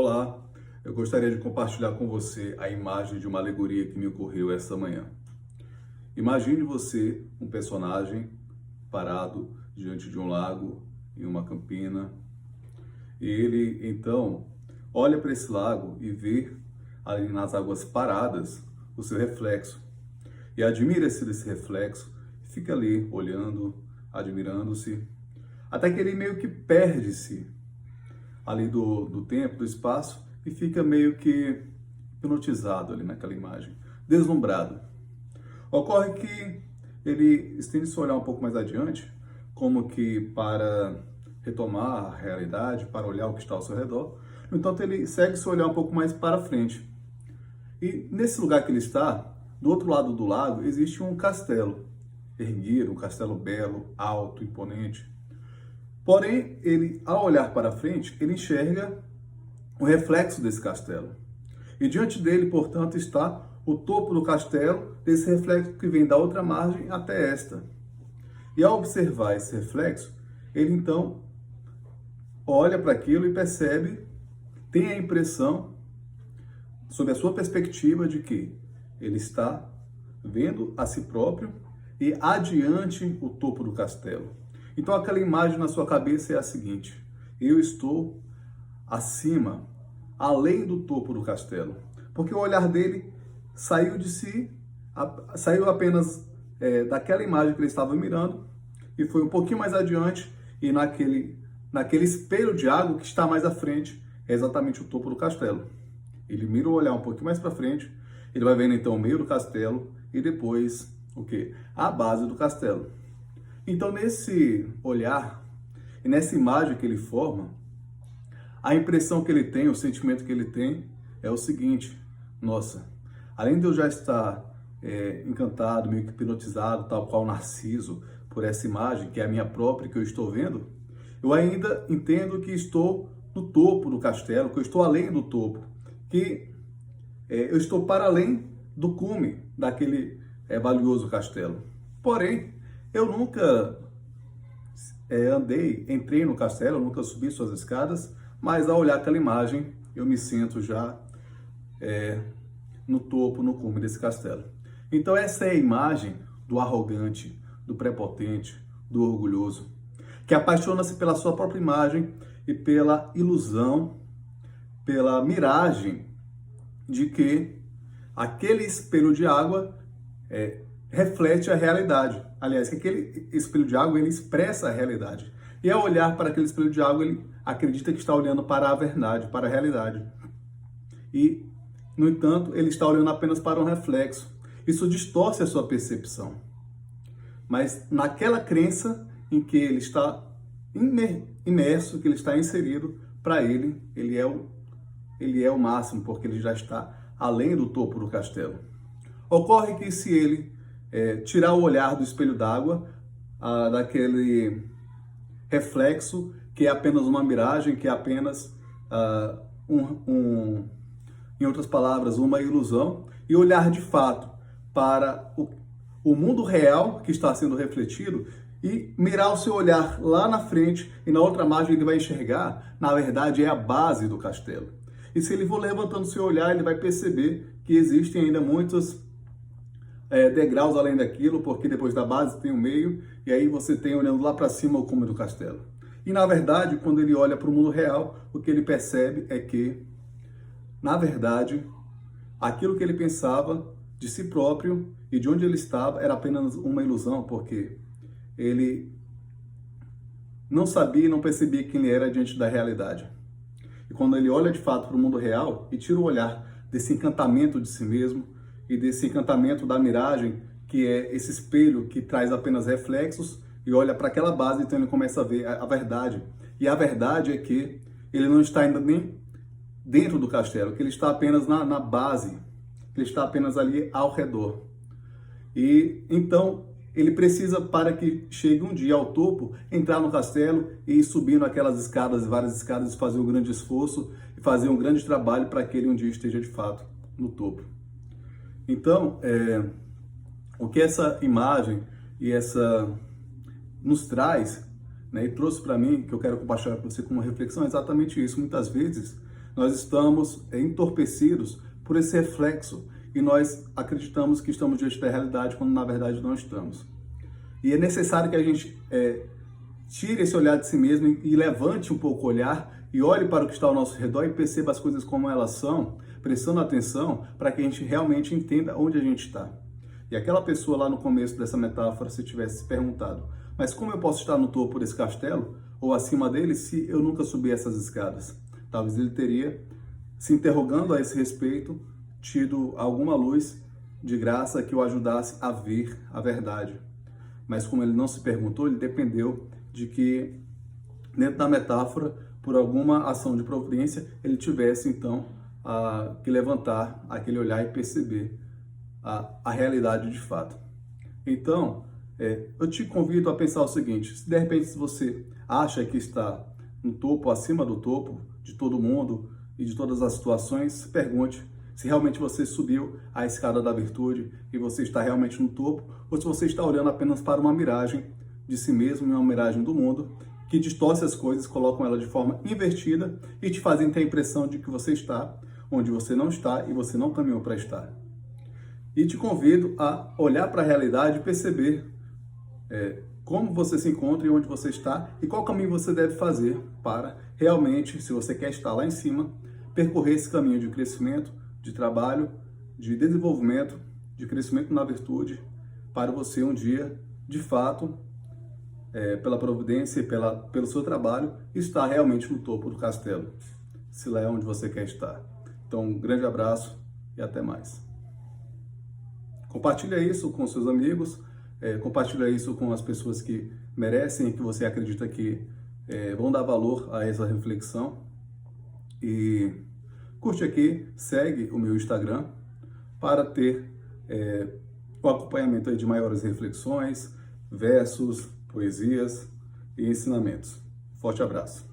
Olá, eu gostaria de compartilhar com você a imagem de uma alegoria que me ocorreu esta manhã. Imagine você, um personagem, parado diante de um lago, em uma campina, e ele, então, olha para esse lago e vê ali nas águas paradas o seu reflexo. E admira-se desse reflexo, fica ali olhando, admirando-se, até que ele meio que perde-se ali do tempo, do espaço, e fica meio que hipnotizado ali naquela imagem, deslumbrado. Ocorre que ele estende seu olhar um pouco mais adiante, como que para retomar a realidade, para olhar o que está ao seu redor. No entanto, ele segue seu olhar um pouco mais para frente. E nesse lugar que ele está, do outro lado do lago, existe um castelo erguido, um castelo belo, alto, imponente. Porém, ele, ao olhar para frente, ele enxerga o reflexo desse castelo. E diante dele, portanto, está o topo do castelo, desse reflexo que vem da outra margem até esta. E ao observar esse reflexo, ele então olha para aquilo e percebe, tem a impressão, sob a sua perspectiva, de que ele está vendo a si próprio e adiante o topo do castelo. Então aquela imagem na sua cabeça é a seguinte: eu estou acima, além do topo do castelo. Porque o olhar dele saiu de si, saiu apenas daquela imagem que ele estava mirando e foi um pouquinho mais adiante, e naquele espelho de água que está mais à frente é exatamente o topo do castelo. Ele mira o olhar um pouquinho mais para frente, ele vai vendo então o meio do castelo e depois o quê? A base do castelo. Então nesse olhar e nessa imagem que ele forma, a impressão que ele tem, o sentimento que ele tem é o seguinte: nossa, além de eu já estar encantado, meio que hipnotizado, tal qual Narciso, por essa imagem, que é a minha própria, que eu estou vendo, eu ainda entendo que estou no topo do castelo, que eu estou além do topo, que eu estou para além do cume daquele valioso castelo. Porém, eu nunca entrei no castelo, eu nunca subi suas escadas, mas ao olhar aquela imagem, eu me sinto já no topo, no cume desse castelo. Então essa é a imagem do arrogante, do prepotente, do orgulhoso, que apaixona-se pela sua própria imagem e pela ilusão, pela miragem de que aquele espelho de água reflete a realidade. Aliás, que aquele espelho de água, ele expressa a realidade. E ao olhar para aquele espelho de água, ele acredita que está olhando para a verdade, para a realidade. E, no entanto, ele está olhando apenas para um reflexo. Isso distorce a sua percepção. Mas naquela crença em que ele está imerso, que ele está inserido, para ele, ele é o máximo, porque ele já está além do topo do castelo. Ocorre que se ele tirar o olhar do espelho d'água, daquele reflexo, que é apenas uma miragem, que é apenas, em outras palavras, uma ilusão, e olhar de fato para o mundo real que está sendo refletido, e mirar o seu olhar lá na frente, e na outra margem ele vai enxergar, na verdade, é a base do castelo. E se ele for levantando o seu olhar, ele vai perceber que existem ainda muitos degraus além daquilo, porque depois da base tem o meio, e aí você tem olhando lá para cima o cume do castelo. E na verdade, quando ele olha para o mundo real, o que ele percebe é que, na verdade, aquilo que ele pensava de si próprio e de onde ele estava era apenas uma ilusão, porque ele não sabia e não percebia quem ele era diante da realidade. E quando ele olha de fato para o mundo real e tira o olhar desse encantamento de si mesmo e desse encantamento da miragem, que é esse espelho que traz apenas reflexos, e olha para aquela base, então ele começa a ver a verdade. E a verdade é que ele não está ainda nem dentro do castelo, que ele está apenas na base, que ele está apenas ali ao redor. E então ele precisa, para que chegue um dia ao topo, entrar no castelo e ir subindo aquelas escadas, várias escadas, fazer um grande esforço e fazer um grande trabalho para que ele um dia esteja de fato no topo. Então, o que essa imagem e essa nos traz, né, e trouxe para mim, que eu quero compartilhar com você como uma reflexão, é exatamente isso. Muitas vezes Nós estamos entorpecidos por esse reflexo e nós acreditamos que estamos diante da realidade quando na verdade não estamos. E é necessário que a gente tire esse olhar de si mesmo e levante um pouco o olhar e olhe para o que está ao nosso redor e perceba as coisas como elas são, prestando atenção para que a gente realmente entenda onde a gente está. E aquela pessoa lá no começo dessa metáfora, se tivesse se perguntado, mas como eu posso estar no topo desse castelo ou acima dele se eu nunca subi essas escadas? Talvez ele teria, se interrogando a esse respeito, tido alguma luz de graça que o ajudasse a ver a verdade. Mas como ele não se perguntou, ele dependeu de que, dentro da metáfora, por alguma ação de providência, ele tivesse então que levantar aquele olhar e perceber a realidade de fato. Então, eu te convido a pensar o seguinte: se de repente você acha que está no topo, acima do topo de todo mundo e de todas as situações, pergunte se realmente você subiu a escada da virtude e você está realmente no topo, ou se você está olhando apenas para uma miragem de si mesmo e uma miragem do mundo, que distorce as coisas, colocam ela de forma invertida e te fazem ter a impressão de que você está onde você não está e você não caminhou para estar. E te convido a olhar para a realidade e perceber como você se encontra e onde você está e qual caminho você deve fazer para realmente, se você quer estar lá em cima, percorrer esse caminho de crescimento, de trabalho, de desenvolvimento, de crescimento na virtude, para você um dia, de fato, pela providência e pelo seu trabalho, estar realmente no topo do castelo, se lá é onde você quer estar. Então, um grande abraço e até mais. Compartilha isso com seus amigos, compartilha isso com as pessoas que merecem e que você acredita que vão dar valor a essa reflexão. E curte aqui, segue o meu Instagram para ter o acompanhamento aí de maiores reflexões, versos, poesias e ensinamentos. Forte abraço.